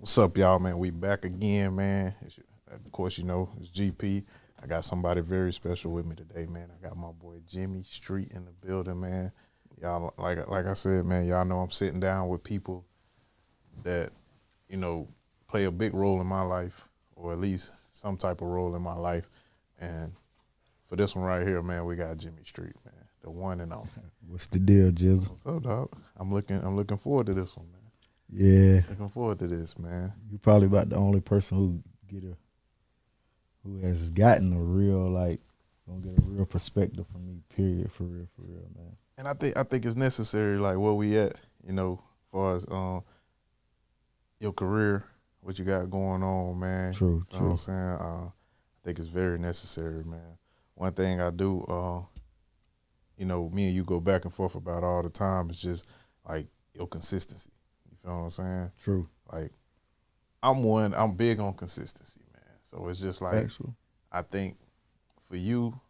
What's up, y'all, man? We back again, man. Of course, it's GP. I got somebody very special with me today, man. I got my boy Jimmy Street in the building, man. Y'all, like I said, man, y'all know I'm sitting down with people that, you know, play a big role in my life, or at least some type of role in my life. And for this one right here, man, we got Jimmy Street, man, the one and only. What's the deal, Jizzle? What's up, dog? I'm looking forward to this one, man. Yeah, Looking forward to this, man. you probably about the only person who has gotten a real gonna get a real perspective from me. Period. For real, man. And I think it's necessary, like where we at, as far as your career, what you got going on, man. True. You know what I'm saying? I think it's very necessary, man. One thing I do, me and you go back and forth about all the time is just like your consistency. You feel what I'm saying? True. Like I'm big on consistency, man. So it's just like Actual. I think for you,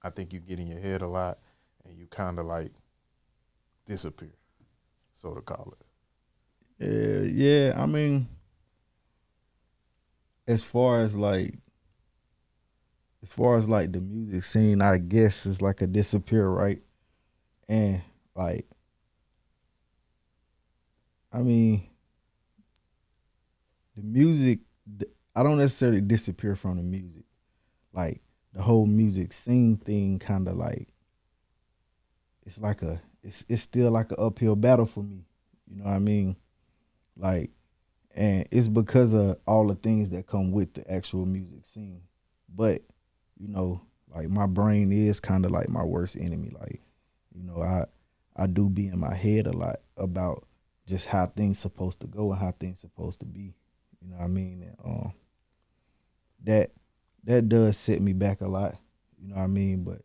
I think you get in your head a lot and you kind of like disappear, so to call it. Yeah. I mean, as far as the music scene, I guess it's like a disappear, right? And like, I mean, the music, I don't necessarily disappear from the music. Like the whole music scene thing, kind of like it's still like an uphill battle for me. You know what I mean? Like, and it's because of all the things that come with the actual music scene. But like my brain is kind of like my worst enemy. Like, I do be in my head a lot about just how things supposed to go and how things supposed to be. You know what I mean? And, that does set me back a lot. You know what I mean? But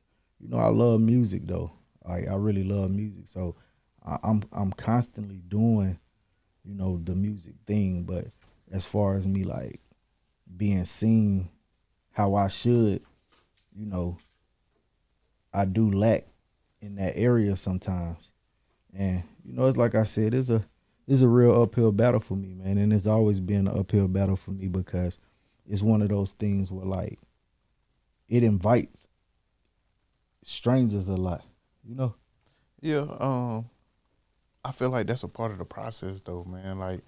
I love music though. Like I really love music. So I'm constantly doing, the music thing. But as far as me like being seen how I should, I do lack in that area sometimes. And it's like I said, it's a real uphill battle for me, man. And it's always been an uphill battle for me because it's one of those things where like it invites strangers a lot, you know? Yeah, I feel like that's a part of the process, though, man. Like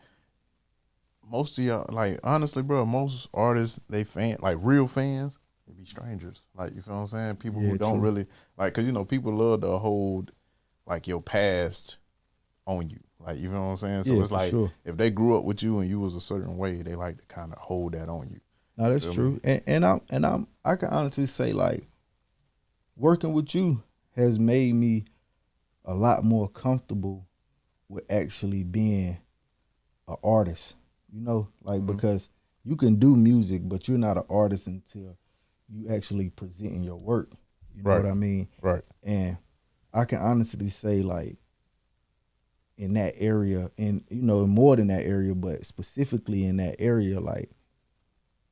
most of y'all, like honestly, bro, most artists they like real fans, they be strangers. Like you feel what I'm saying? People Yeah, who don't true. really like, cause people love to hold like your past on you. Like you feel what I'm saying? So Yeah, it's for like sure. if they grew up with you and you was a certain way, they like to kind of hold that on you. No, You that's feel me? true. I can honestly say like working with you has made me a lot more comfortable with actually being an artist. Like Mm-hmm. because you can do music, but you're not an artist until you actually presenting your work. You know Right, what I mean? right. And I can honestly say like in that area, and more than that area, but specifically in that area, like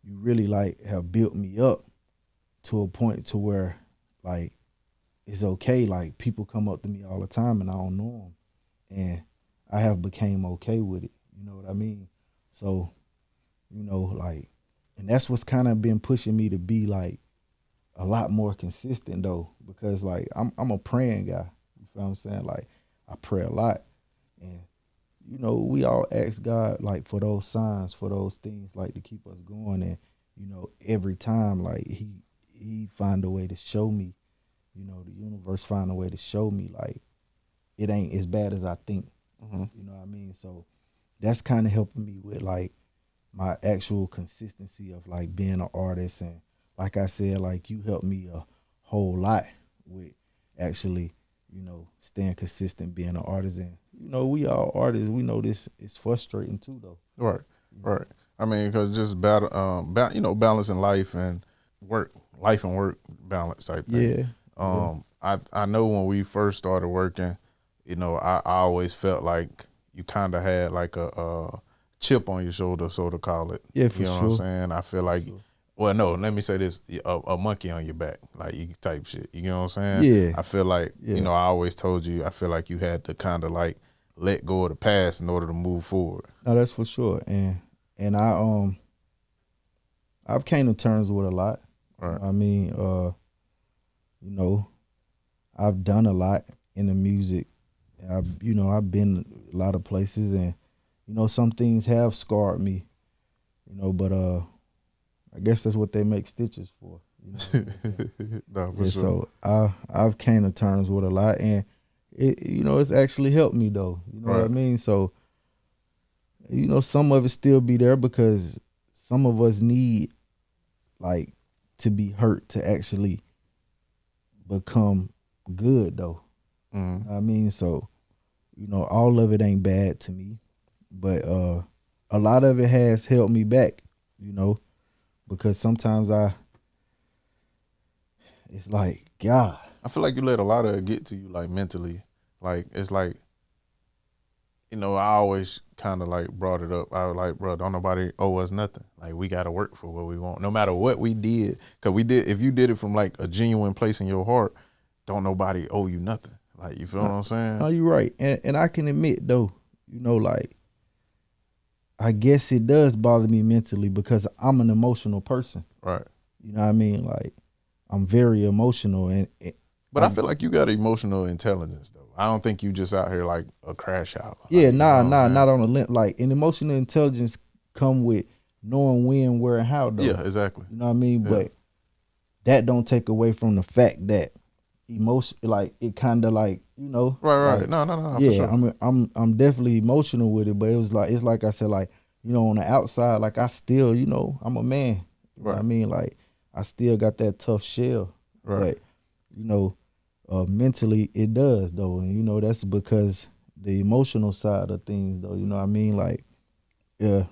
you really like have built me up to a point to where like it's okay. Like people come up to me all the time and I don't know them, and I have became okay with it. You know what I mean? So like, and that's what's kind of been pushing me to be like a lot more consistent though, because like I'm a praying guy. You feel what I'm saying? Like I pray a lot, and we all ask God like for those signs, for those things like to keep us going, and every time like he find a way to show me, the universe find a way to show me like it ain't as bad as I think. Mm-hmm. You know what I mean? So that's kind of helping me with like my actual consistency of like being an artist, and like I said, like you helped me a whole lot with actually staying consistent being an artist. And we all artists, we know this is frustrating too though. Right, You know? right. I mean, because just balancing life and work balance type thing. Yeah, yeah, I know when we first started working, I always felt like you kind of had like a chip on your shoulder, so to call it. yeah, You for know what I'm sure, saying? I feel for like, sure. well, no, let me say this: a monkey on your back, like you type shit. You know what I'm saying? Yeah, I feel like, yeah. I always told you, I feel like you had to kind of like let go of the past in order to move forward. No, that's for sure. And and I've came to terms with a lot. Right. I mean, I've done a lot in the music. I've been a lot of places, and some things have scarred me. But I guess that's what they make stitches for. No, for Yeah, sure. so I've came to terms with a lot, and it's actually helped me though. You know what I Right. mean? So some of it still be there because some of us need like to be hurt to actually become good though. Mm-hmm. I mean, so all of it ain't bad to me, but a lot of it has held me back. Because sometimes it's like God. I feel like you let a lot of it get to you, like mentally. Like it's like, I always kind of like brought it up. I was like, bro, don't nobody owe us nothing. Like we got to work for what we want, no matter what we did. Cause we did. If you did it from like a genuine place in your heart, don't nobody owe you nothing. Like you feel what I'm saying? Oh, you're right, and I can admit though, like I guess it does bother me mentally because I'm an emotional person. Right. You know what I mean? Like I'm very emotional, and But I feel like you got emotional intelligence though. I don't think you just out here like a crash out. Like, yeah, you know what I'm saying? not on a limp. Like an emotional intelligence come with knowing when, where, and how. Though. Yeah, exactly. You know what I mean? Yeah. But that don't take away from the fact that emotion, like it kind of like Right. Like, No. yeah, For sure. I'm definitely emotional with it, but it's like I said, like on the outside, like I still, I'm a man. You know what I mean? Like I still got that tough shell, Right. but mentally it does though, and that's because the emotional side of things though. You know what I mean? Like, the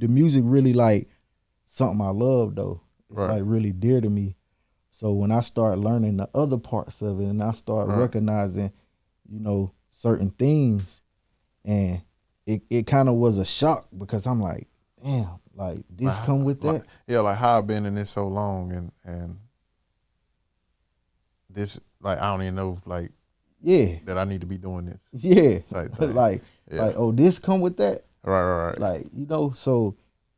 music really like something I love though. It's Right. like really dear to me. So when I start learning the other parts of it and I start Right. recognizing, certain things, and it kind of was a shock because I'm like, damn, like this come with that. Like how I've been in this so long and this like I don't even know like Yeah, that I need to be doing this yeah, type thing. like this come with that. Right. Like so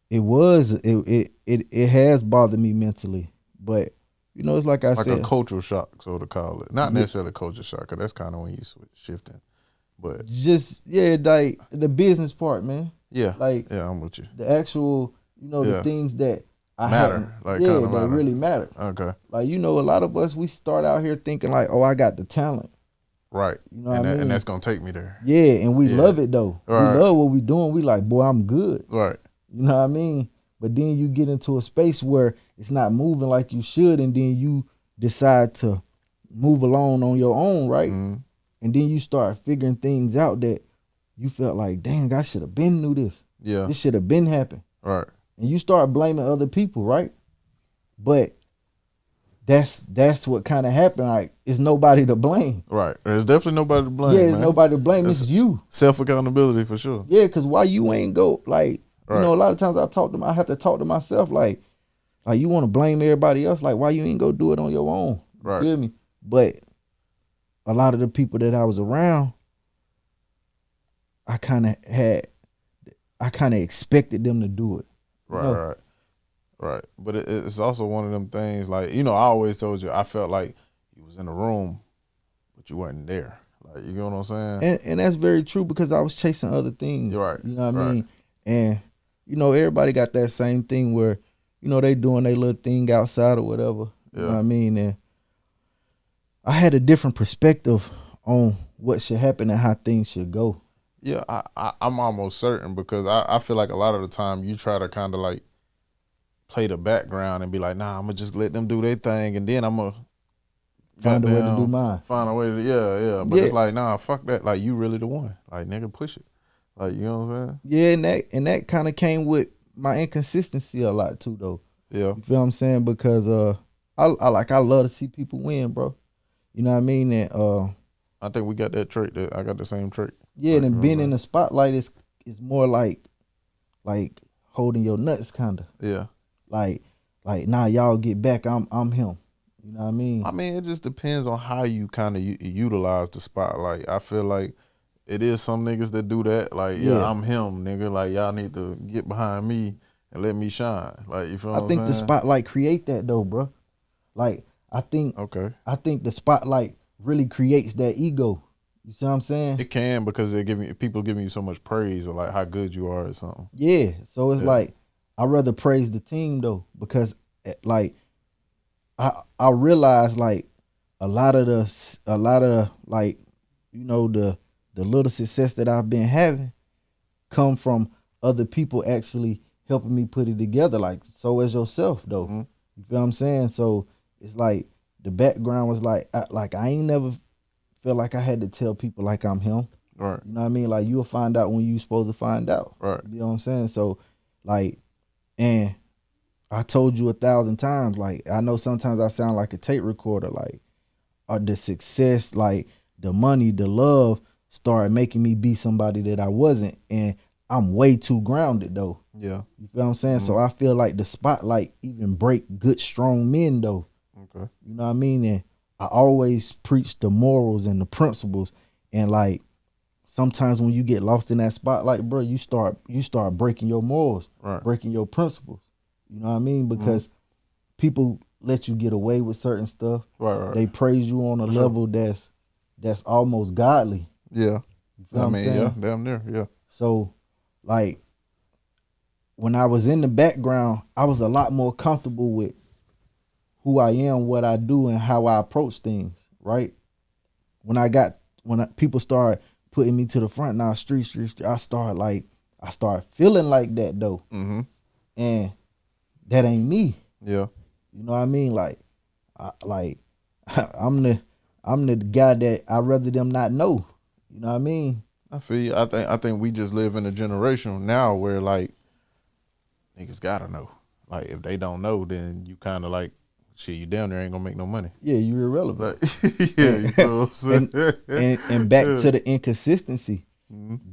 it has bothered me mentally, but it's like I Like said, a cultural shock, so to call it. Not necessarily a culture shock, because that's kind of when you shifting. But just like the business part, man. yeah, Like I'm with you. the actual, the things that I Matter, like yeah, kind of that matter. really matter. Okay, Like a lot of us we start out here thinking like, oh, I got the talent. right. You know what I mean? And that's gonna take me there. Yeah, and we Yeah. love it though. Right. We love what we doing. We like, boy, I'm good. Right. You know what I mean? But then you get into a space where it's not moving like you should, and then you decide to move along on your own, right? Mm-hmm. And then you start figuring things out that you felt like, dang, I should have been knew this. Yeah. This should have been happened. Right. And you start blaming other people, right? But that's what kind of happened. Like, it's nobody to blame. Right. There's definitely nobody to blame. Yeah, it's man. nobody to blame. It's you. Self accountability for sure. Yeah, because why you ain't go, like, Right. a lot of times I have to talk to myself like you want to blame everybody else. Like, why you ain't go do it on your own? You Right. feel me? But a lot of the people that I was around, I kind of expected them to do it. Right. But it's also one of them things like, I always told you I felt like you was in the room, but you wasn't there. Like, you know what I'm saying? And that's very true because I was chasing other things. You're right. You know what I Right. mean? And, everybody got that same thing where, they doing their little thing outside or whatever. You know what I mean? And I had a different perspective on what should happen and how things should go. Yeah, I'm almost certain because I feel like a lot of the time you try to kind of like play the background and be like, nah, I'm going to just let them do their thing and then I'm going to Find a way to do mine. Find a way to, yeah. But it's like, nah, fuck that. Like, you really the one. Like, nigga, push it. Like, you know what I'm saying? Yeah, and that kind of came with my inconsistency a lot too, though. Yeah. You feel what I'm saying? Because I love to see people win, bro. You know what I mean? And I think we got that trait. I got the same trait. yeah, like, and being in the spotlight is more like holding your nuts, kind of. Yeah. Like nah, y'all get back. I'm him. You know what I mean? I mean, it just depends on how you kind of utilize the spotlight. I feel like it is some niggas that do that. Like, yeah, Yeah. I'm him, nigga. Like, y'all need to get behind me and let me shine. Like, you feel I what think I'm the saying? spotlight create that though, bro. Like I think Okay. the spotlight really creates that ego. You see what I'm saying? It can, because people giving you so much praise, or like how good you are at something. Yeah. So it's Yeah. like I rather praise the team though, because like I realize like a lot of like, you know, the little success that I've been having come from other people actually helping me put it together. Like, so as yourself though. Mm-hmm. You feel what I'm saying? So it's like the background was like I ain't never felt like I had to tell people like I'm him. Right. You know what I mean? Like, you'll find out when you supposed to find out. Right. You know what I'm saying? So like, and I told you 1,000 times, like, I know sometimes I sound like a tape recorder, like, or the success, like the money, the love started making me be somebody that I wasn't. And I'm way too grounded though. Yeah. You feel what I'm saying? So I feel like the spotlight even break good, strong men though. Okay. You know what I mean? And I always preach the morals and the principles. And like, sometimes when you get lost in that spotlight, bro, you start breaking your morals, Right. breaking your principles. You know what I mean? Because people let you get away with certain stuff. Right. They praise you on a level that's almost godly. Yeah. You feel what I'm saying? Yeah, damn near. Yeah. So like, when I was in the background, I was a lot more comfortable with who I am, what I do, and how I approach things, right? When people start putting me to the front now, street, I start feeling like that though. Mm-hmm. And that ain't me. Yeah. You know what I mean? Like, I'm the guy that I'd rather them not know. You know what I mean? I feel you. I think we just live in a generation now where like niggas gotta know. Like, if they don't know, then you kind of like, shit, you down there ain't gonna make no money. Yeah, you're irrelevant. Like, yeah, you know what I'm saying? And back to the inconsistency,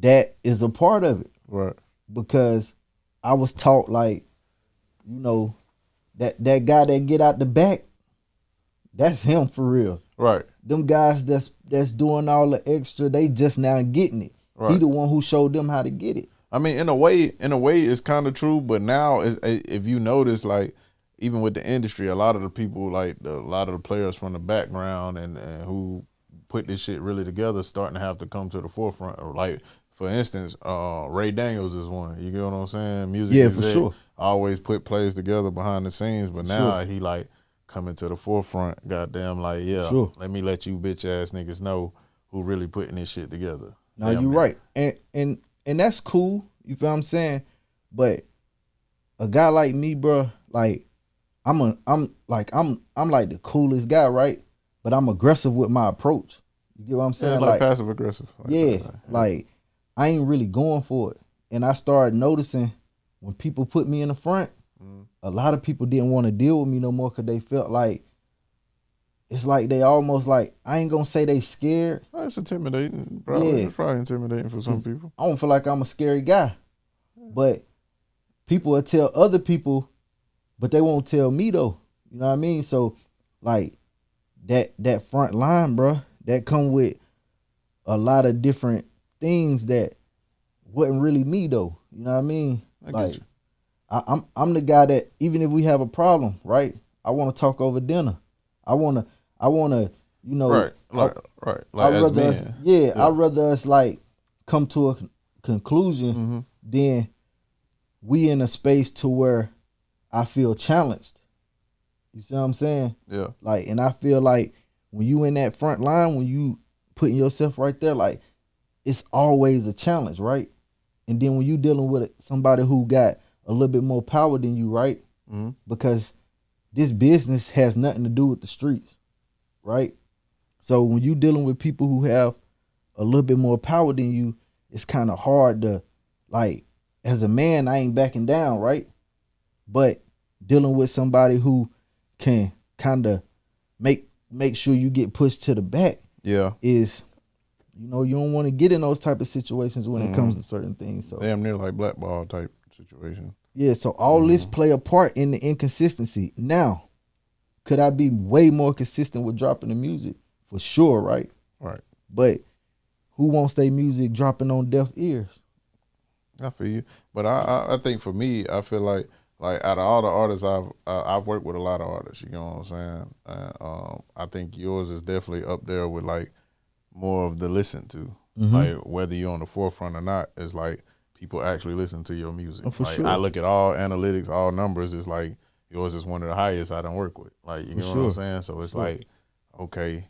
that is a part of it. Right. Because I was taught, like, you know, that guy that get out the back, that's him for real. Right. Them guys that's doing all the extra, they just now getting it. Right. He the one who showed them how to get it. I mean, in a way, it's kind of true. But now, if you notice, like, even with the industry, a lot of the people, like a lot of the players from the background and who put this shit really together, starting to have to come to the forefront. Or like, for instance, Ray Daniels is one. You get what I'm saying? Music, Yeah, for sure. always put plays together behind the scenes, but now he like coming to the forefront. Goddamn, like, yeah, let me let you bitch ass niggas know who really putting this shit together. Now you right, and that's cool. You feel what I'm saying? But a guy like me, bro, like, I'm like the coolest guy, right? But I'm aggressive with my approach. You get what I'm saying? Yeah, like passive aggressive. Like I ain't really going for it. And I started noticing when people put me in the front, a lot of people didn't want to deal with me no more because they felt like, it's like they almost like, I ain't gonna say they scared. Well, it's intimidating. Probably. It's probably intimidating for some people. I don't feel like I'm a scary guy. But people will tell other people, but they won't tell me though. You know what I mean? So like that front line, bro, that come with a lot of different things that wasn't really me though. You know what I mean? Get you. I'm the guy that even if we have a problem, right? I want to talk over dinner. I wanna, you know, right. Like as men. I'd rather us like come to a conclusion than we in a space to where I feel challenged. You see what I'm saying? Yeah. Like, and I feel like when you in that front line, when you putting yourself right there, like, it's always a challenge, right? And then when you dealing with somebody who got a little bit more power than you, right? Because this business has nothing to do with the streets, right? So when you dealing with people who have a little bit more power than you, it's kind of hard to, like, as a man, I ain't backing down, right? But dealing with somebody who can kind of make sure you get pushed to the back, is, you know, you don't want to get in those type of situations when it comes to certain things. So damn near like blackball type situation. Yeah, so all this play a part in the inconsistency. Now, could I be way more consistent with dropping the music? For sure, right? Right. But who wants their music dropping on deaf ears? I feel you, but I think for me, I feel like out of all the artists I've worked with a lot of artists. You know what I'm saying? I think yours is definitely up there with like more of the listen to. Like whether you're on the forefront or not, it's like people actually listen to your music. Oh, for like sure. I look at all analytics, all numbers. It's like yours is one of the highest I done work with. Like you know what I'm saying? So it's like, okay,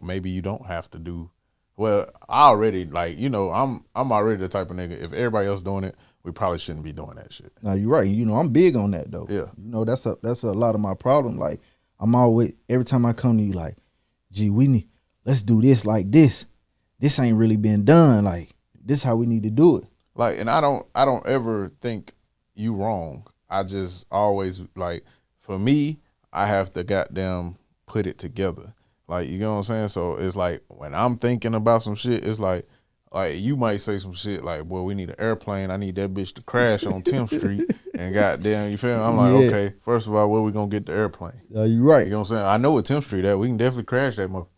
maybe you don't have to do. Well, I already like I'm already the type of nigga. If everybody else doing it, we probably shouldn't be doing that shit. Now you're right. I'm big on that though. Yeah. That's a lot of my problem. Like I'm always every time I come to you like, gee, let's do this like this. This ain't really been done. Like this how we need to do it. Like, and I don't ever think you wrong. I just always like, for me, I have to goddamn put it together. Like, you know what I'm saying? So it's like when I'm thinking about some shit, it's like you might say some shit like, boy, we need an airplane. I need that bitch to crash on 10th Street. And goddamn, you feel me? I'm like, okay, first of all, where we gonna get the airplane? You right. You know what I'm saying? I know what 10th Street at. We can definitely crash that motherfucker.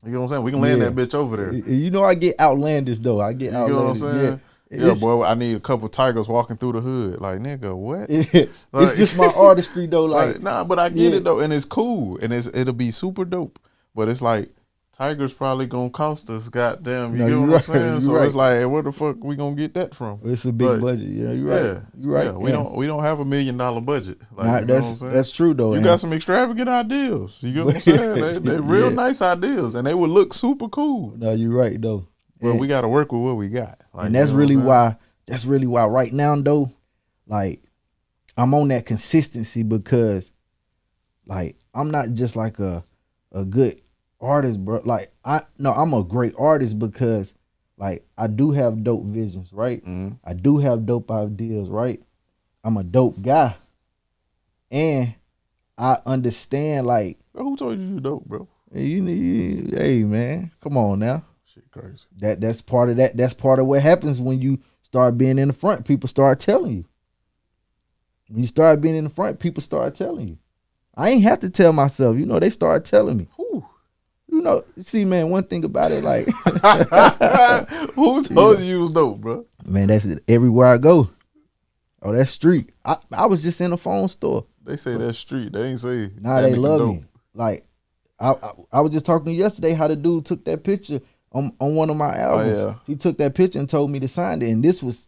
You know what I'm saying? We can land that bitch over there. I get outlandish though. I get outlandish. You know what I'm saying? Yeah, boy, I need a couple tigers walking through the hood. Like, nigga, what? It's just my artistry though. Like nah, but I get it though, and it's cool, and it'll be super dope. But it's like tigers probably gonna cost us, goddamn. You know what I'm saying? So it's like, where the fuck we gonna get that from? It's a big budget. Yeah, you're right. Yeah, you're right. Yeah, we don't have $1 million budget. Like, that's true though. You got some extravagant ideas. You get what I'm saying? They real nice ideas, and they would look super cool. No, you're right though. But we got to work with what we got. Like, and that's really why. That's really why right now though, like I'm on that consistency because, like, I'm not just like a good artist, bro. Like I'm a great artist because, like, I do have dope visions, right? Mm-hmm. I do have dope ideas, right? I'm a dope guy, and I understand. Like, bro, who told you dope, bro? Hey man, come on now. Shit, crazy. That's part of that. That's part of what happens when you start being in the front. People start telling you. When you start being in the front, people start telling you. I ain't have to tell myself. They start telling me. Whew. See, man, one thing about it, like, who told you was dope, bro? Man, that's it. Everywhere I go. Oh, that's street. I was just in a phone store. They say that's street. They ain't say. Nah, they love me. Like, I was just talking yesterday how the dude took that picture on one of my albums. Oh, yeah. He took that picture and told me to sign it, and this was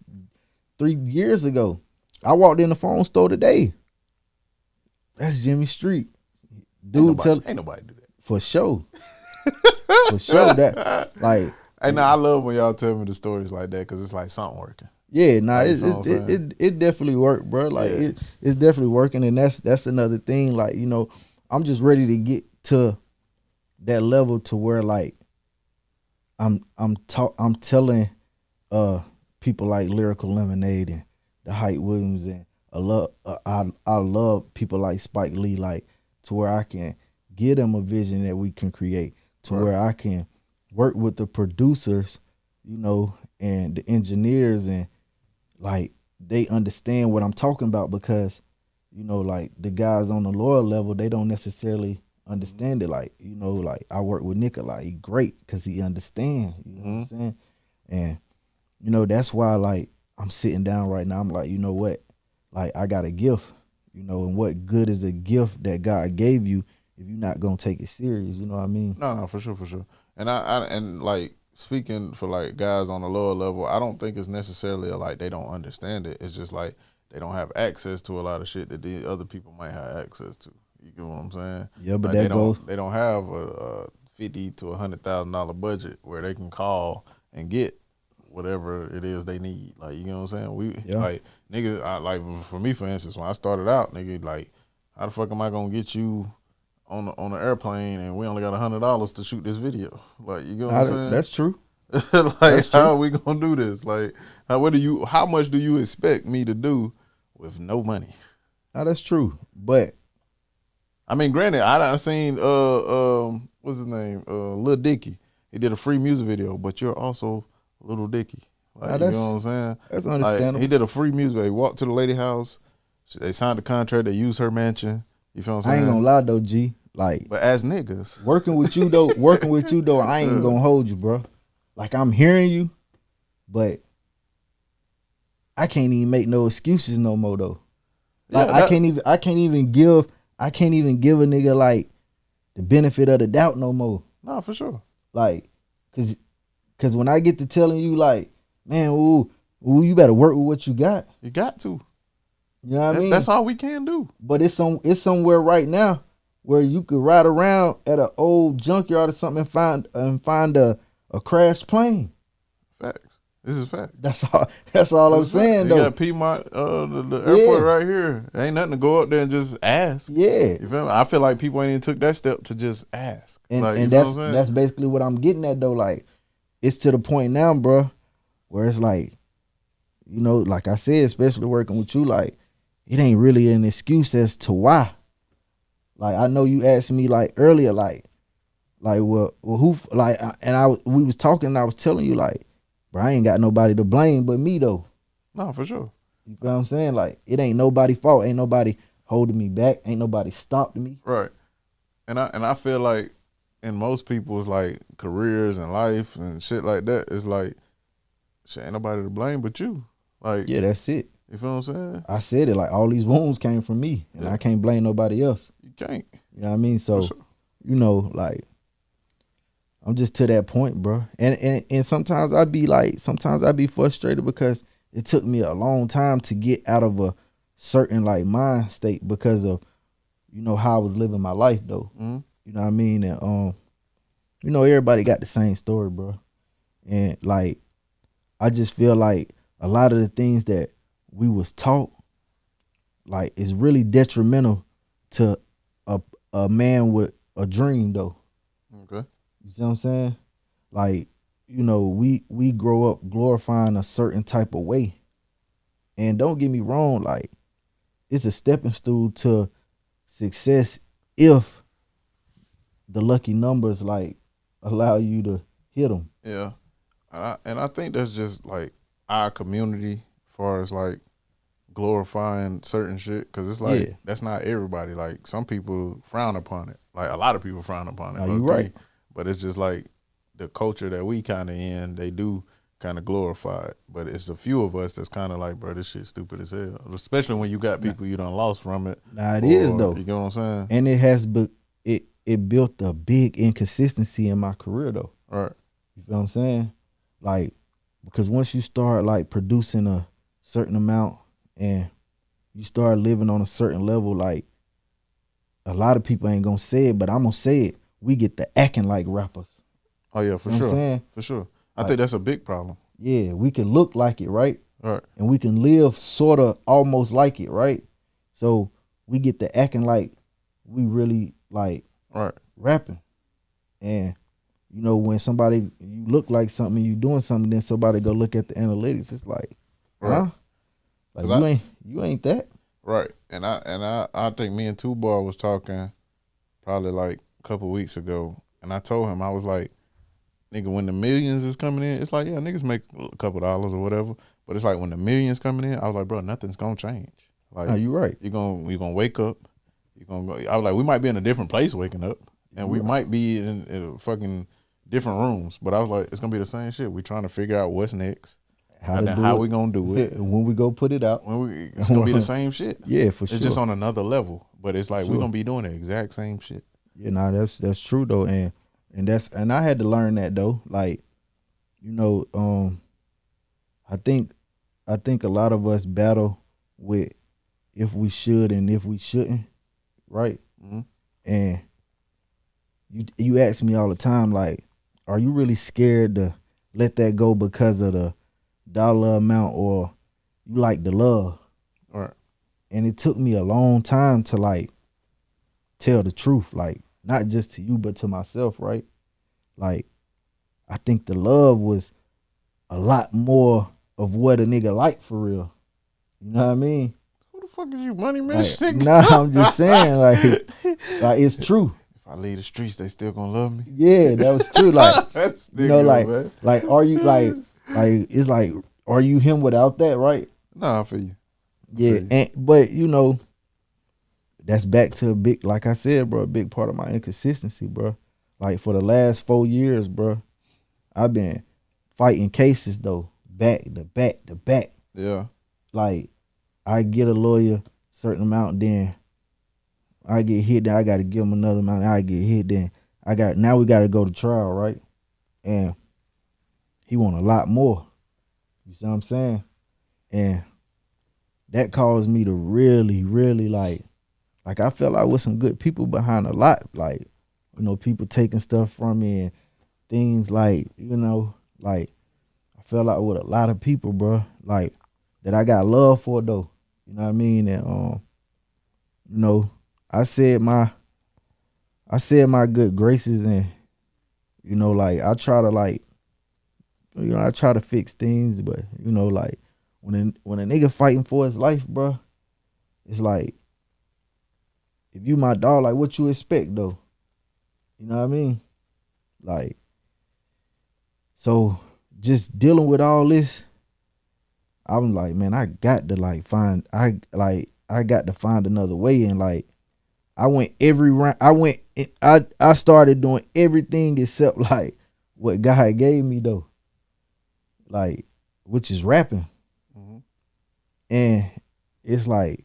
3 years ago. I walked in the phone store today. That's Jimmy Street. Dude, ain't nobody do that. For sure. For sure. That, like. Hey, I love when y'all tell me the stories like that because it's like something working. Yeah, it definitely worked, bro. Like, it's definitely working, and that's another thing. Like, I'm just ready to get to that level to where, like, I'm telling people like Lyrical Lemonade and the Hype Williams, and I love people like Spike Lee, like, to where I can give them a vision that we can create, to where I can work with the producers, and the engineers, and like they understand what I'm talking about, because like the guys on the lower level, they don't necessarily understand it. Like, like I work with Nikolai, he great because he understand, you know what I'm saying? And that's why, like, I'm sitting down right now, I'm like, you know what, like, I got a gift, and what good is a gift that God gave you if you're not gonna take it serious? You know what I mean? No, for sure. And and like, speaking for like guys on the lower level, I don't think it's necessarily like they don't understand it. It's just like they don't have access to a lot of shit that the other people might have access to. You get what I'm saying? Yeah, but like they don't have a $50,000 to $100,000 budget where they can call and get whatever it is they need. Like, you know what I'm saying? Like, niggas, like, for me, for instance, when I started out, nigga, like, how the fuck am I gonna get you on the airplane and we only got $100 to shoot this video? Like, you know what I'm saying? That's true. Like, that's true. How are we gonna do this? Like, how much do you expect me to do with no money? No, that's true. But I mean, granted, I done seen what's his name? Lil Dicky. He did a free music video, but you're also Little Dicky. Like, you know what I'm saying? That's understandable. Like, he did a free music video. He walked to the lady house. They signed a contract. They used her mansion. You feel what I'm saying? I ain't gonna lie though, G. Like, but as niggas, working with you though, I ain't gonna hold you, bro. Like, I'm hearing you, but I can't even make no excuses no more though. Like, I can't even give a nigga like the benefit of the doubt no more. No, for sure. Like, cause when I get to telling you like, man, ooh, you better work with what you got. You got to. You know what I mean? That's all we can do. But it's somewhere right now where you could ride around at an old junkyard or something and find a crashed plane. Facts. This is fact. That's all I'm saying though. You got Piedmont, the airport right here. Ain't nothing to go up there and just ask. Yeah. You feel me? I feel like people ain't even took that step to just ask. And, like, and that's basically what I'm getting at though. Like, it's to the point now, bro, where it's like, you know, like I said, especially working with you, like, it ain't really an excuse as to why. Like, I know you asked me like earlier, like well who, like, we was talking and I was telling you like, bro, I ain't got nobody to blame but me though. No, for sure. You know what I'm saying? Like, it ain't nobody's fault. Ain't nobody holding me back. Ain't nobody stopping me. Right. And I feel like in most people's like careers and life and shit like that, it's like shit ain't nobody to blame but you. Like, yeah, that's it. You feel what I'm saying? I said it, like, all these wounds came from me, and I can't blame nobody else. You can't. You know what I mean? So, sure. You know, like, I'm just to that point, bro. And sometimes I be frustrated because it took me a long time to get out of a certain like mind state because of, you know, how I was living my life though. Mm-hmm. You know what I mean? And you know, everybody got the same story, bro. And like, I just feel like a lot of the things that we was taught, like, is really detrimental to a man with a dream though. Okay. You see what I'm saying? Like, you know, we grow up glorifying a certain type of way. And don't get me wrong, like, it's a stepping stool to success if the lucky numbers like allow you to hit them. Yeah. And I think that's just like our community as far as like glorifying certain shit, because it's like that's not everybody. Like, some people frown upon it. Like, a lot of people frown upon it. No, you right. But it's just like the culture that we kind of in, they do kind of glorify it. But it's a few of us that's kind of like, bro, this shit stupid as hell. Especially when you got people you done lost from it. Nah, it is though. You get what I'm saying? And it has it built a big inconsistency in my career though. Right. You feel what I'm saying? Like, because once you start like producing a certain amount and you start living on a certain level, like, a lot of people ain't gonna say it, but I'm gonna say it. We get to acting like rappers. Oh yeah, for you know sure. For sure. I think that's a big problem. Yeah, we can look like it, right? Right. And we can live sort of almost like it, right? So we get to acting like we really like rapping. And you know, when somebody, you look like something, you doing something, then somebody go look at the analytics, it's like, huh? Like, you ain't that. Right. And I think me and Two Bar was talking probably like a couple weeks ago, and I told him, I was like, nigga, when the millions is coming in, it's like, yeah, niggas make a couple dollars or whatever, but it's like when the millions coming in, I was like, bro, nothing's gonna change. Like, you right. You're gonna wake up, you're gonna go. I was like, we might be in a different place waking up, and we might be in fucking different rooms, but I was like, it's gonna be the same shit. We trying to figure out what's next. How we gonna do it when we go put it out. It's gonna be the same shit. Yeah, for sure. It's just on another level, but it's like we're gonna be doing the exact same shit. Yeah, nah, that's true though, and I had to learn that though. Like, you know, I think a lot of us battle with if we should and if we shouldn't, right? Mm-hmm. And you ask me all the time, like, are you really scared to let that go because of the dollar amount, or you like the love? All right. And it took me a long time to like tell the truth, like, not just to you but to myself, right? Like, I think the love was a lot more of what a nigga like for real. You know what I mean? Who the fuck is you, Money Man? Like, nah, I'm just saying, like it's true. If I leave the streets, they still gonna love me. Yeah, that was true. Like, that's you know, like, man. Like, are you like it's like, are you him without that, right? Nah, I feel you. Yeah, but you know, that's back to a big, like I said, bro, a big part of my inconsistency, bro. Like for the last 4 years, bro, I've been fighting cases though, back to back to back. Yeah. Like I get a lawyer certain amount, then I get hit, then I got to give him another amount. I get hit, then now we got to go to trial, right? And he want a lot more. You see what I'm saying? And that caused me to really, really like I felt like with some good people behind a lot, like, you know, people taking stuff from me and things like, you know, like I felt like with a lot of people, bro, like that I got love for though. You know what I mean? And you know, I said my good graces, and you know, like I try to like, you know, I try to fix things, but you know, like when a nigga fighting for his life, bro, it's like if you my dog, like what you expect though? You know what I mean? Like, so just dealing with all this, I'm like, man, I got to like I got to find another way. And like I went every round. I started doing everything except like what God gave me though, like which is rapping. Mm-hmm. And it's like,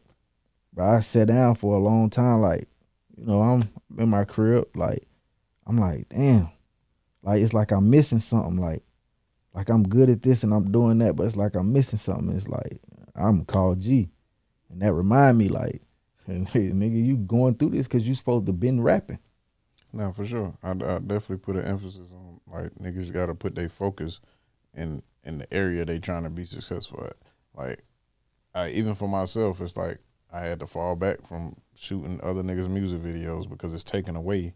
bro, I sat down for a long time. Like, you know, I'm in my crib. Like, I'm like, damn. Like it's like I'm missing something. Like I'm good at this and I'm doing that, but it's like I'm missing something. It's like I'm called G, and that remind me like, hey, nigga, you going through this because you supposed to been rapping. No, for sure. I definitely put an emphasis on like niggas got to put their focus in the area they trying to be successful at. Like, even for myself, it's like I had to fall back from shooting other niggas' music videos because it's taken away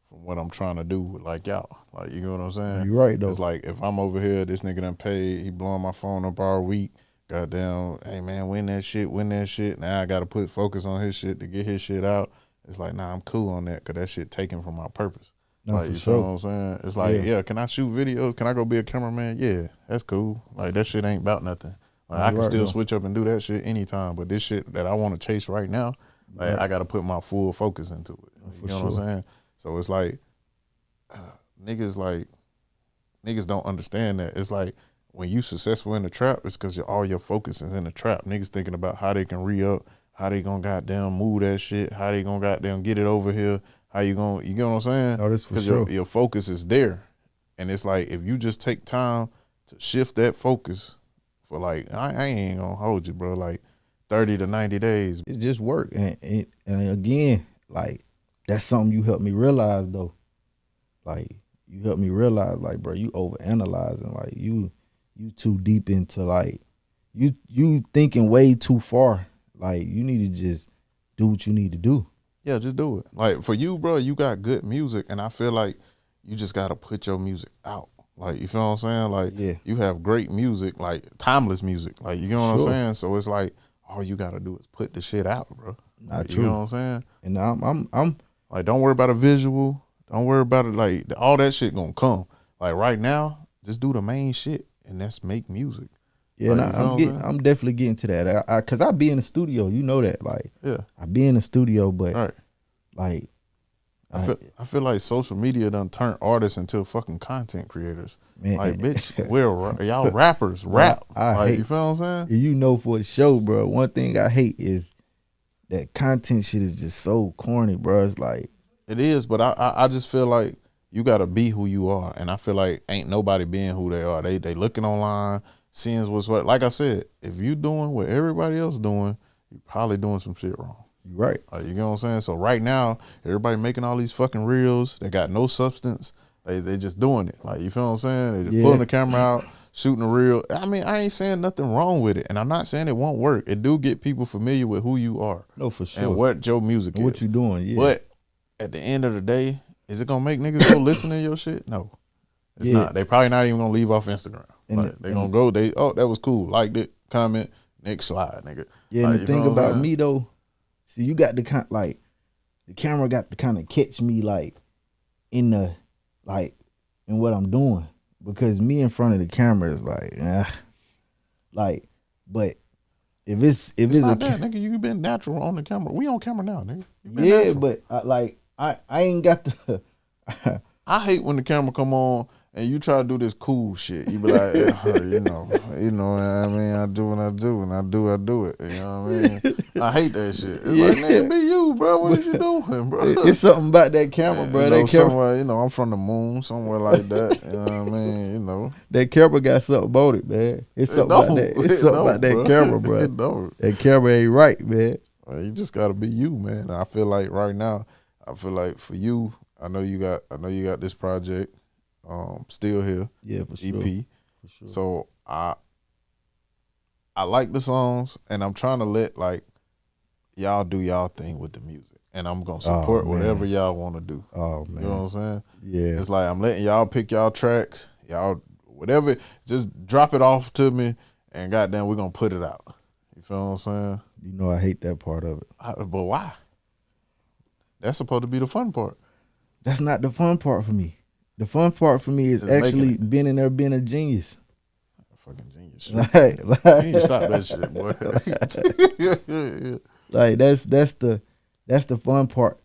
from what I'm trying to do with like y'all. Like, you know what I'm saying? You right though. It's like if I'm over here, this nigga done paid, he blowing my phone up all week. Goddamn, hey man, win that shit. Now I gotta put focus on his shit to get his shit out. It's like, nah, I'm cool on that because that shit taken from my purpose. No, Like, for you sure. feel what I'm saying? It's like, Yeah. yeah, can I shoot videos? Can I go be a cameraman? Yeah, that's cool. Like, that shit ain't about nothing. Like, No, I you can right, still though. switch up and do that shit anytime, but this shit that I want to chase right now, like, Right. I got to put my full focus into it. No, You for know what sure. I'm saying? So it's like, niggas don't understand that. It's like when you successful in the trap, it's because all your focus is in the trap. Niggas thinking about how they can re-up, how they gonna goddamn move that shit, how they gonna goddamn get it over here, how you gonna, you get what I'm saying? No, that's for Because sure. your focus is there. And it's like if you just take time to shift that focus for like, I ain't gonna hold you, bro, like 30 to 90 days. It just work, and again, like that's something you helped me realize though. Like you helped me realize, like, bro, you overanalyzing, like you too deep into like you thinking way too far. Like you need to just do what you need to do. Yeah, just do it. Like for you, bro, you got good music, and I feel like you just gotta put your music out. Like, you feel what I'm saying? Like, Yeah. you have great music, like timeless music. Like, you know what I'm Sure. saying? So it's like all you gotta do is put the shit out, bro. Not Like, you true. know what I'm saying? And I'm Like, don't worry about a visual. Don't worry about it. Like, all that shit gonna come. Like right now, just do the main shit, and that's make music. yeah, Like, and you feel what I'm saying? I'm definitely getting to that. Cause I be in the studio, you know that. Like Yeah. I be in the studio, but All right. like I feel like social media done turned artists into fucking content creators. man, Like, bitch, y'all rappers, rap. I Like, hate, you feel what I'm saying? you know, for sure, bro. One thing I hate is that content shit is just so corny, bro. It's like, It is, but I just feel like you gotta be who you are, and I feel like ain't nobody being who they are. They looking online, seeing what's what. Like I said, if you doing what everybody else doing, you probably doing some shit wrong. you right. Like, you know what I'm saying? So right now, everybody making all these fucking reels. They got no substance. They just doing it. Like, you feel what I'm saying? They just Yeah. pulling the camera out, shooting a reel. I mean, I ain't saying nothing wrong with it, and I'm not saying it won't work. It do get people familiar with who you are No, for sure. and what your music And is. what you doing? Yeah. But at the end of the day, is it gonna make niggas go listen to your shit? No, it's Yeah. not. They probably not even gonna leave off Instagram. And Like, they gonna go. That was cool. Liked it. Comment. Next slide, nigga. Yeah, Like, and the you thing feel what I'm about saying? me though, see, you got the like the camera got to kind of catch me like in the like in what I'm doing, because me in front of the camera is like, like, but it's It's a not that, nigga. You been natural on the camera. We on camera now, nigga. You been yeah, natural. but I ain't got the. I hate when the camera come on and you try to do this cool shit. You be like, you know what I mean? I do what I do, and I do it. You know what I mean? I hate that shit. It's like, nigga, be you, bro. What is you doing, bro? It's something about that camera, bro. You know, That camera, somewhere, I'm from the moon, somewhere like that. You know what I mean? You know. that camera got something about it, man. It's something about that. It's something about that camera, bro. It don't. That camera ain't right, man. You just gotta be you, man. And I feel like right now, for you, I know you got this project, Still Here, Yeah, for sure. EP. For sure. So I like the songs, and I'm trying to let like y'all do y'all thing with the music, and I'm gonna support whatever y'all want to do. Oh man, You know what I'm saying? yeah. It's like I'm letting y'all pick y'all tracks, y'all whatever. Just drop it off to me, and goddamn, we're gonna put it out. You feel what I'm saying? You know I hate that part of it. But why? That's supposed to be the fun part. That's not the fun part for me. The fun part for me is Just actually making it. being in there, being a genius. Fucking genius. Shit. Like, You need to stop that shit, boy. like that's the fun part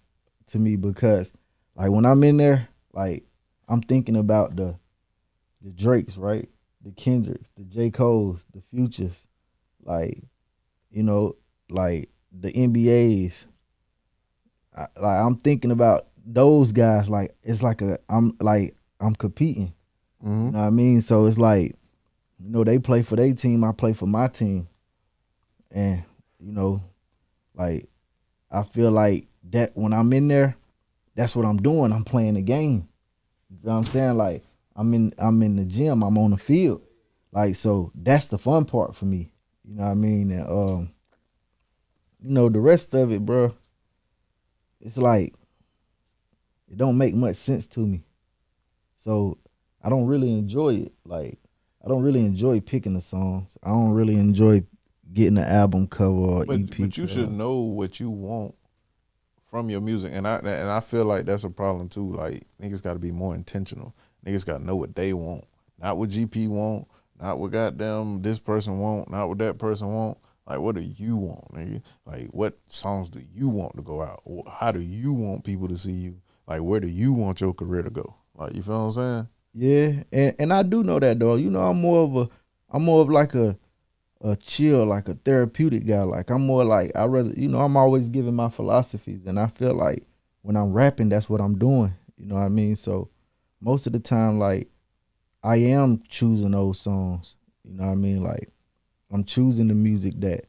to me, because like when I'm in there, like I'm thinking about the Drakes, right? The Kendricks, the J. Cole's, the Futures, like, you know, like the NBAs. I'm thinking about those guys. Like it's like I'm competing. Mm-hmm. You know what I mean? So it's like, you know, they play for their team, I play for my team. And, you know, like I feel like that when I'm in there, that's what I'm doing. I'm playing the game. You know what I'm saying? Like I'm in the gym, I'm on the field. Like, so that's the fun part for me. You know what I mean? And you know, the rest of it, bro, it's like it don't make much sense to me. So I don't really enjoy it. Like I don't really enjoy picking the songs. I don't really enjoy getting the album cover or EP. But you should know what you want from your music, and I feel like that's a problem too. Like niggas got to be more intentional. Niggas got to know what they want, not what GP want, not what goddamn this person want, not what that person want. Like, what do you want, nigga? Like, what songs do you want to go out? How do you want people to see you? Like, where do you want your career to go? Like, you feel what I'm saying? Yeah, and I do know that though. You know, I'm more of like a chill, like a therapeutic guy. Like I'm more like I rather, you know, I'm always giving my philosophies, and I feel like when I'm rapping, that's what I'm doing. You know what I mean? So most of the time, like I am choosing those songs. You know what I mean? Like I'm choosing the music that,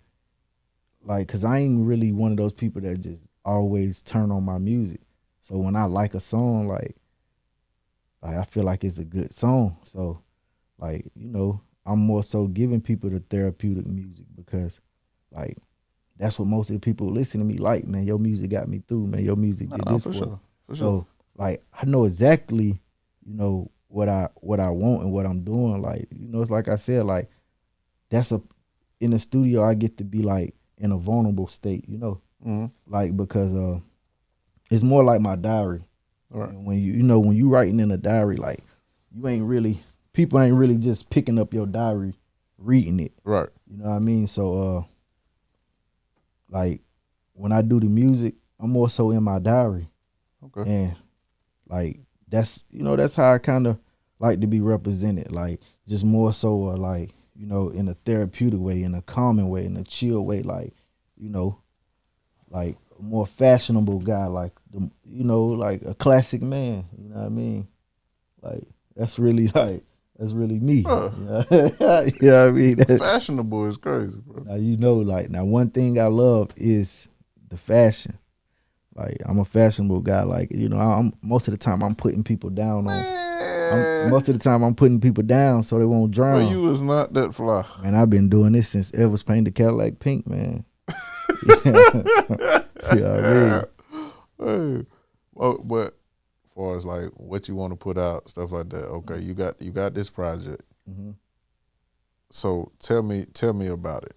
like, cause I ain't really one of those people that just always turn on my music. So when I like a song, like I feel like it's a good song. So like, you know, I'm more so giving people the therapeutic music, because like that's what most of the people listening to me like, man, your music got me through, man. Your music did this for sure. For So sure. like I know exactly, you know, what I want and what I'm doing. Like, you know, it's like I said, like in the studio I get to be like in a vulnerable state, you know. Mm-hmm. Like because it's more like my diary. Right. And when when you writing in a diary, like people ain't really just picking up your diary, reading it. Right. You know what I mean? So like when I do the music, I'm more so in my diary. Okay. And like that's how I kind of like to be represented. Like just more so like, you know, in a therapeutic way, in a calming way, in a chill way, like, you know, like a more fashionable guy, like like a classic man. You know what I mean? Like that's really me. Huh. You know what I mean? Fashionable is crazy, bro. Now now one thing I love is the fashion. Like I'm a fashionable guy. Like, you know, I'm most of the time I'm putting people down most of the time I'm putting people down so they won't drown. But you was not that fly. Man, I've been doing this since Elvis painted Cadillac pink, man. You know what I mean? Hey, well, but as far as like what you want to put out, stuff like that. Okay, you got this project. Mm-hmm. So tell me about it.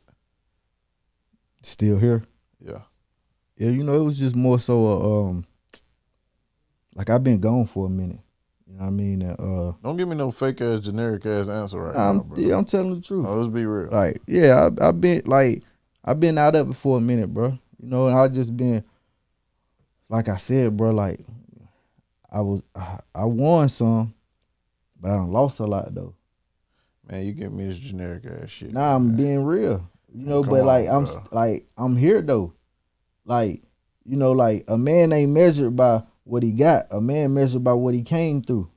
Still Here. Yeah. Yeah, you know, it was just more so like I've been gone for a minute. You know what I mean? Don't give me no fake ass, generic ass answer right now, bro. Yeah, I'm telling the truth. No, let's be real. Like, yeah, I've been like I've been out of it for a minute, bro. You know, and I just been, like I said, bro. Like I won some, but I done lost a lot though. Man, you give me this generic ass shit. Nah, I'm man. being real. You Man, know, come but like on, bro. I'm here though. Like, you know, like a man ain't measured by what he got. A man measured by what he came through.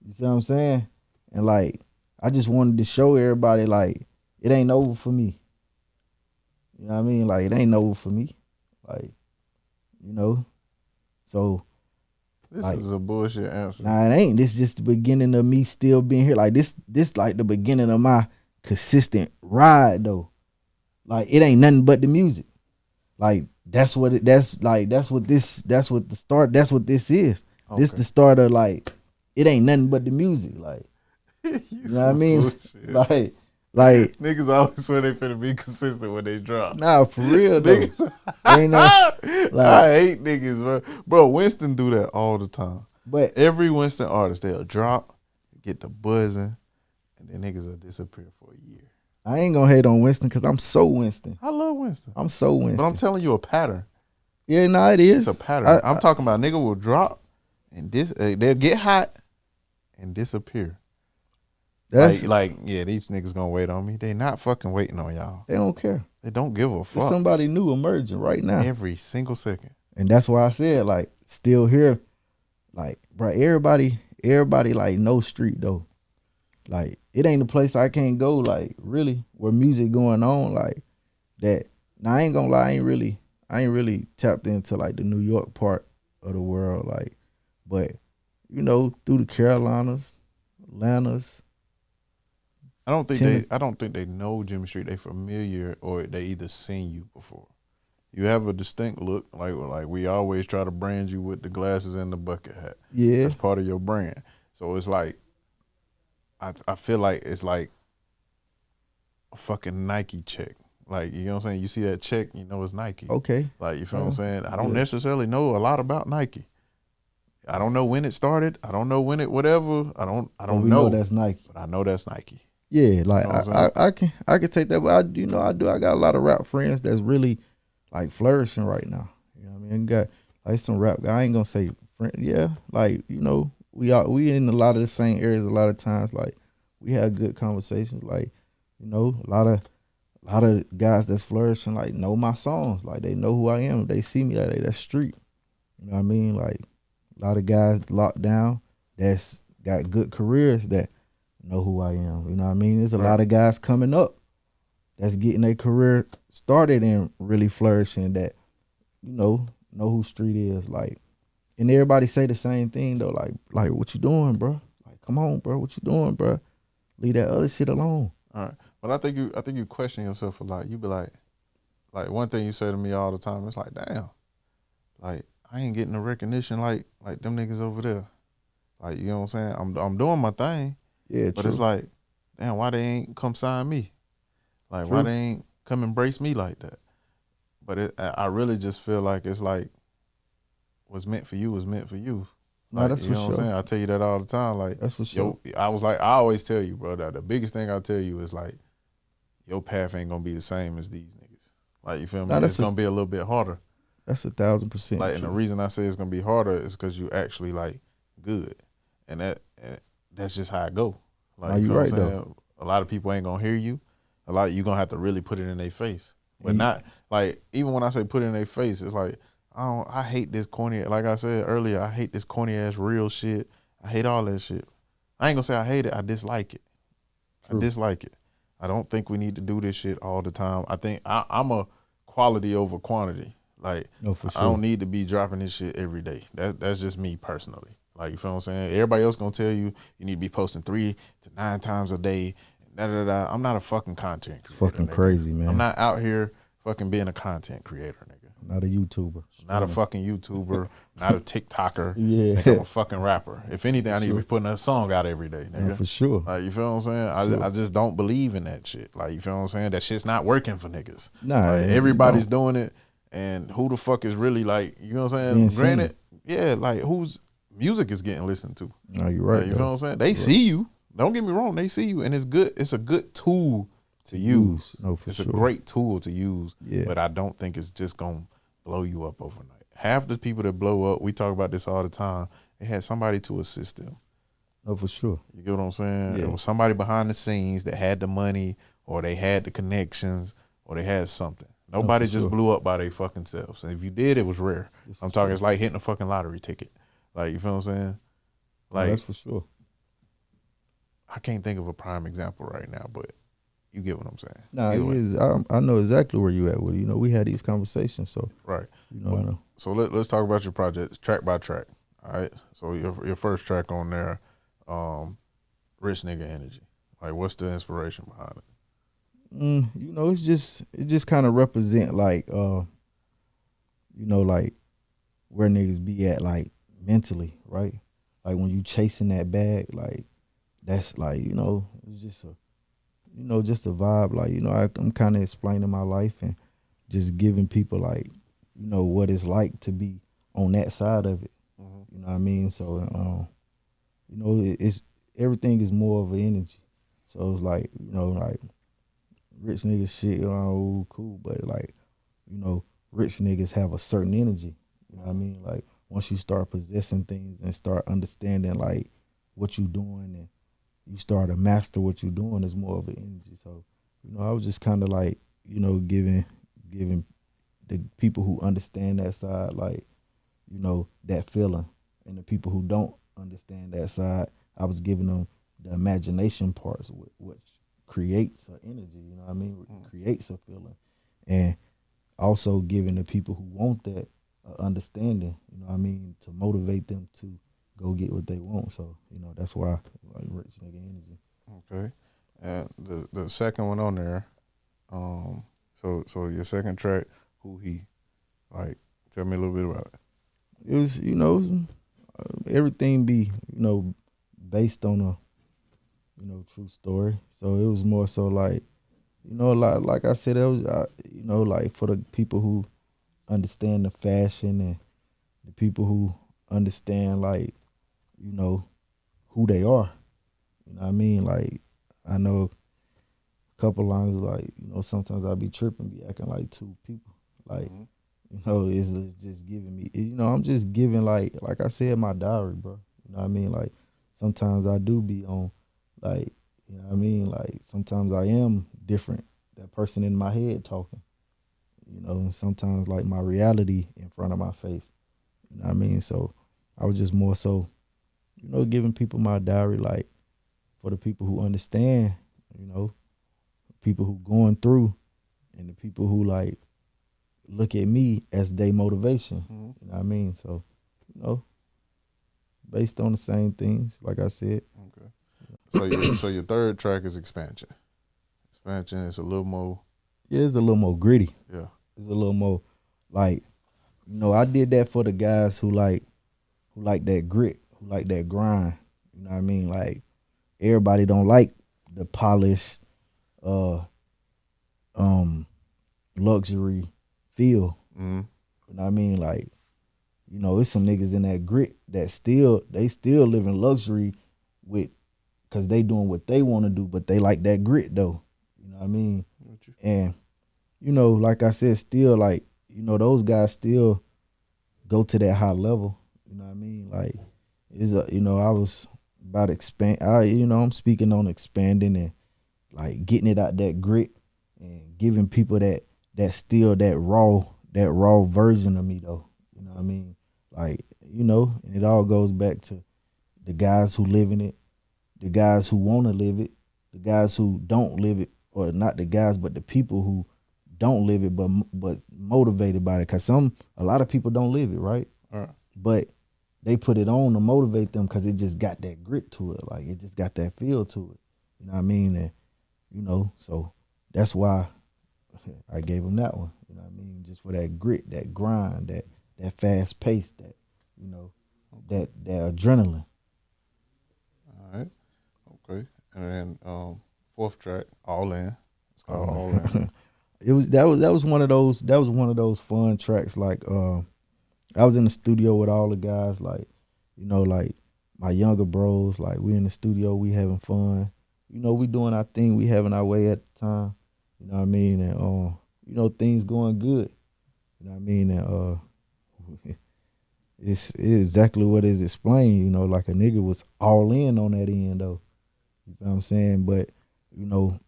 You see what I'm saying? And like, I just wanted to show everybody like it ain't over for me. You know what I mean? Like it ain't over for me. Like, you know. So This like, is a bullshit answer. nah, it ain't. This just the beginning of me still being here. Like this like the beginning of my consistent ride though. Like it ain't nothing but the music. Like that's what this is. Okay. This the start of like it ain't nothing but the music. Like you you know what I mean? Bullshit. Like Niggas always swear they finna be consistent when they drop. nah, for real though. Niggas, Ain't no like, I hate niggas, bro. Bro, Winston do that all the time. but Every Winston artist, they'll drop, get the buzzing, and then niggas will disappear for a year. I ain't gonna hate on Winston because I'm so Winston. I love Winston. I'm so Winston. But I'm telling you a pattern. Yeah, nah, it is. It's a pattern. I'm talking about nigga will drop, and they'll get hot and disappear. That's Like, yeah, these niggas gonna wait on me. They not fucking waiting on y'all. they don't care. They don't give a There's fuck. somebody new emerging right now. Every single second. And that's why I said, like, still here. Like, bro, everybody like no street though. Like, it ain't a place I can't go, like, really, where music going on, like that. Now I ain't gonna lie, I ain't really tapped into like the New York part of the world, like, but you know, through the Carolinas, Atlantas. I don't think they know Jimmy Street. They familiar or they either seen you before. You have a distinct look, like we always try to brand you with the glasses and the bucket hat. Yeah. That's part of your brand. So it's like, I feel like it's like a fucking Nike check. Like, you know what I'm saying? You see that check, you know it's Nike. Okay. Like, you feel what I'm saying? I don't necessarily know a lot about Nike. I don't know when it started. I don't know when it whatever. I don't know. That's Nike. But I know that's Nike. Yeah, like You know what I can take that, but I got a lot of rap friends that's really like flourishing right now. You know what I mean? Got like some rap guy. I ain't gonna say friend. Yeah, like you know we in a lot of the same areas. A lot of times, like we have good conversations. Like you know, a lot of guys that's flourishing like know my songs. Like they know who I am. They see me that's street. You know what I mean? Like a lot of guys locked down that's got good careers that know who I am. You know what I mean? There's a lot of guys coming up that's getting their career started and really flourishing that, you know who street is. Like, and everybody say the same thing though. Like what you doing, bro? Like, come on, bro. What you doing, bro? Leave that other shit alone. All right. But I think you question yourself a lot. You be like one thing you say to me all the time, it's like, damn, like I ain't getting the recognition like them niggas over there. Like, you know what I'm saying? I'm doing my thing. Yeah, but true. it's like, damn, why they ain't come sign me? Like, True. why they ain't come embrace me like that? But I really just feel like it's like what's meant for you was meant for you. Like, no, that's you for know sure. what I'm saying? I tell you that all the time. Like, that's for sure. I always tell you, bro, that the biggest thing I tell you is like, your path ain't gonna be the same as these niggas. Like, you feel me? It's gonna be a little bit harder. That's 1,000%. Like, true. and the reason I say it's gonna be harder is because you actually like good, and that's just how it go. Like, you feel what I'm saying? Though. A lot of people ain't gonna hear you. A lot of you gonna have to really put it in their face. But not like, even when I say put it in their face, it's like I hate this corny. Like I said earlier, I hate this corny ass real shit. I hate all that shit. I ain't gonna say I hate it. I dislike it. True. I dislike it. I don't think we need to do this shit all the time. I think I'm a quality over quantity. Like, no, for sure. I don't need to be dropping this shit every day. That's just me personally. Like, you feel what I'm saying? Everybody else gonna tell you you need to be posting 3 to 9 times a day. I'm not a fucking content creator. It's fucking crazy, man. I'm not out here fucking being a content creator, nigga. I'm not a YouTuber. Not a fucking YouTuber. Not a TikToker. Yeah. Nigga, I'm a fucking rapper. If anything, I need to be putting a song out every day, nigga. No, for sure. Like, you feel what I'm saying? I just don't believe in that shit. Like, you feel what I'm saying? That shit's not working for niggas. Nah. Like, everybody's doing it, and who the fuck is really, like, you know what I'm saying? Granted, yeah, like, whose music is getting listened to? No, you're right. Like, you feel what I'm saying? They see you. Don't get me wrong, they see you, and it's good. It's a good tool to use. No, for It's sure. a great tool to use, Yeah. but I don't think it's just gonna blow you up overnight. Half the people that blow up, we talk about this all the time, they had somebody to assist them. No, for sure. You get what I'm saying? Yeah. It was somebody behind the scenes that had the money, or they had the connections, or they had something. Nobody just sure. blew up by their fucking selves. And if you did, it was rare. I'm talking, it's like hitting a fucking lottery ticket. Like, you feel what I'm saying? Like, No, that's for sure. I can't think of a prime example right now, but you get what I'm saying. Nah, Either way. it is. I know exactly where you at with it. You know, we had these conversations, so Right. you know, I know. So let's talk about your project track by track. All right. So your first track on there, Rich Nigga Energy. Like, what's the inspiration behind it? You know, it just kind of represent like, you know, like where niggas be at, like mentally, right? Like when you chasing that bag, like that's like, you know, it's just a, you know, just a vibe. Like, you know, I'm kind of explaining my life and just giving people like, you know, what it's like to be on that side of it. You know what I mean? So, you know, it's everything is more of an energy. So it's like, you know, like rich niggas shit, you know, cool, but like, you know, rich niggas have a certain energy. You know what I mean? Like once you start possessing things and start understanding like what you doing and you start to master what you're doing, is more of an energy. So, you know, I was just kind of like, you know, giving the people who understand that side, like, you know, that feeling, and the people who don't understand that side, I was giving them the imagination parts, which creates an energy. You know what I mean? Creates a feeling, and also giving the people who want that understanding. You know what I mean? To motivate them to go get what they want. So, you know, that's why like rich nigga energy. Okay. And the second one on there, so your second track, Who He, like, tell me a little bit about it. It was, you know, everything be, you know, based on a, you know, true story. So it was more so like, you know, like I said, it was, you know, like for the people who understand the fashion and the people who understand like, you know, who they are. You know what I mean? Like I know a couple lines like, you know, sometimes I be tripping, be acting like two people. Like, you know, it's just giving me, you know, I'm just giving like I said, my diary, bro. You know what I mean? Like sometimes I do be on like, you know what I mean? Like sometimes I am different, that person in my head talking, you know, and sometimes like my reality in front of my face. You know what I mean? So I was just more so, you know, giving people my diary, like for the people who understand, you know, people who going through, and the people who like look at me as their motivation. You know what I mean? So, you know, based on the same things, like I said. Okay. So your third track is Expansion. Expansion is a little more. Yeah, it's a little more gritty. Yeah. It's a little more like, you know, I did that for the guys who like that grit, who like that grind. You know what I mean? Like everybody don't like the polished luxury feel. You know what I mean? Like, you know, it's some niggas in that grit that still live in luxury with, cause they doing what they want to do, but they like that grit though. You know what I mean? And you know, like I said, still like, you know, those guys still go to that high level. You know what I mean? Like, you know, I was about you know, I'm speaking on expanding and like getting it out that grit and giving people that still that raw version of me though. You know what I mean? Like, you know, and it all goes back to the guys who live in it, the guys who want to live it, the guys who don't live it, or not the guys, but the people who don't live it, but motivated by it. Cause a lot of people don't live it, right? But they put it on to motivate them because it just got that grit to it. Like it just got that feel to it. You know what I mean? And you know, so that's why I gave them that one. You know what I mean? Just for that grit, that grind, that fast pace, that, you know, that adrenaline. All right. Okay. And then fourth track, All In. It's called All In. That was one of those fun tracks. Like I was in the studio with all the guys, like, you know, like my younger bros, like we in the studio, we having fun. you know, we doing our thing, we having our way at the time. You know what I mean? And you know, things going good. You know what I mean? And it's exactly what is explained, you know, like a nigga was all in on that end though. You know what I'm saying? But, you know,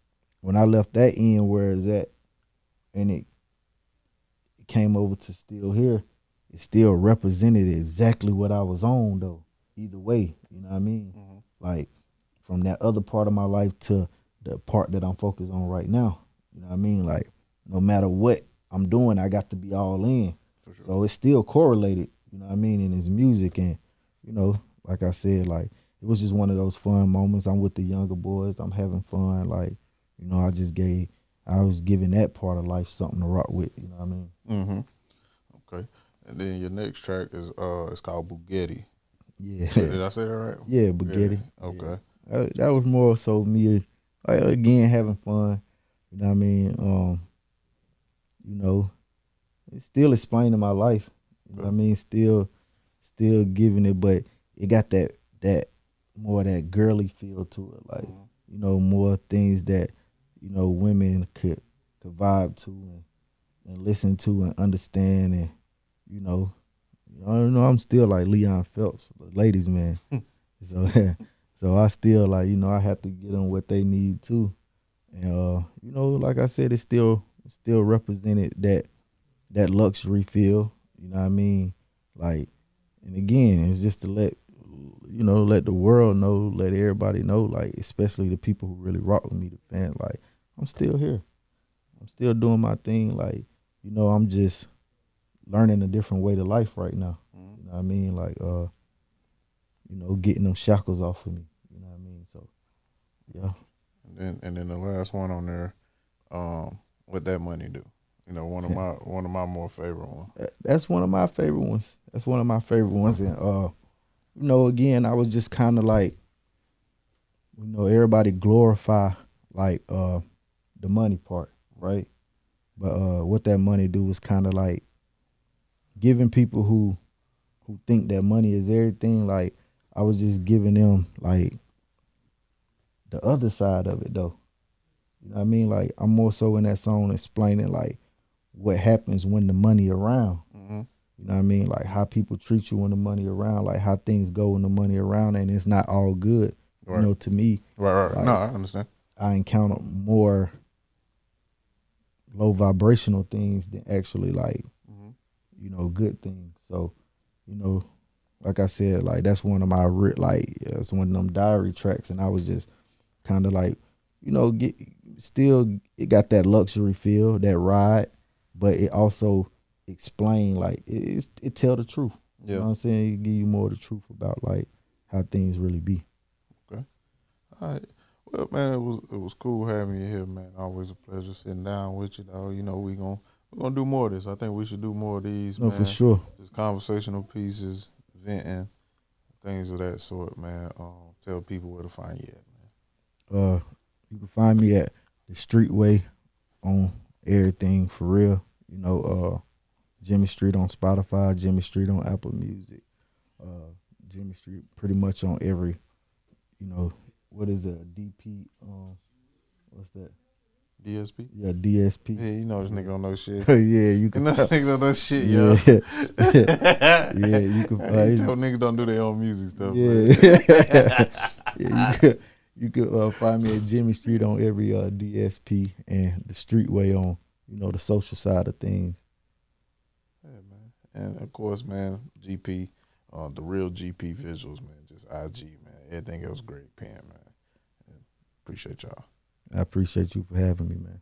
when I left that end where it's at and it came over to still here, it still represented exactly what I was on though. Either way, you know what I mean? Mm-hmm. Like from that other part of my life to the part that I'm focused on right now. You know what I mean? Like no matter what I'm doing, I got to be all in. For sure. So it's still correlated, you know what I mean, in his music. And, you know, like I said, like it was just one of those fun moments. I'm with the younger boys, I'm having fun. Like, you know, I was giving that part of life something to rock with, you know what I mean? Mm-hmm. Okay. And then your next track is it's called Bugatti. Yeah. Did I say that right? Yeah, Bugatti. Okay. Yeah. That was more so me, again, having fun. You know what I mean? You know, it's still explaining my life. You know what I mean? Still giving it, but it got that more that girly feel to it. Like, you know, more things that, you know, women could vibe to and listen to and understand. And, you know, I don't know, I'm still like Leon Phelps, the ladies man. So so I still like, you know, I have to get them what they need too. And you know, like I said, it still represented that luxury feel, you know what I mean? Like, and again, it's just to let the world know, let everybody know, like especially the people who really rock with me, the fans, like I'm still here. I'm still doing my thing. Like, you know, I'm just learning a different way to life right now. You know what I mean? Like, you know, getting them shackles off of me. You know what I mean? So, yeah. And then the last one on there, what that money do? You know, one of my more favorite ones. That's one of my favorite ones. That's one of my favorite ones. And you know, again, I was just kind of like, you know, everybody glorify like the money part, right? But what that money do is kind of like giving people who think that money is everything. Like I was just giving them like the other side of it though. You know what I mean? Like I'm more so in that song explaining like what happens when the money around. Mm-hmm. You know what I mean? Like how people treat you when the money around, like how things go when the money around, and it's not all good. Right. You know, to me, Right. like, No, I understand. I encounter more low vibrational things than actually like, you know, good things. So, you know, like I said, like that's one of my it's one of them diary tracks, and I was just kind of like, you know, it got that luxury feel, that ride, but it also explain like it tell the truth. Yeah. You know what I'm saying? It give you more of the truth about like how things really be. Okay. All right. Well, man, it was cool having you here, man. Always a pleasure sitting down with you, though. You know, we're gonna do more of this. I think we should do more of these, No, man. for sure. Just conversational pieces, venting, things of that sort, man. Tell people where to find you at, man. You can find me at the Streetway on everything for real. You know, Jimmy Street on Spotify, Jimmy Street on Apple Music, Jimmy Street pretty much on every, you know, what is it, DP, what's that? DSP? Yeah, DSP. Yeah, you know this nigga don't know shit. Yeah, you can. And this nigga don't know shit, Yeah, yo. yeah, you can. You tell niggas don't do their own music stuff. Yeah, yeah, you could find me at Jimmy Street on every DSP and the Streetway on, you know, the social side of things. Yeah, man. And of course, man, GP, the real GP visuals, man. Just IG, man. Everything else great pen, man. And appreciate y'all. I appreciate you for having me, man.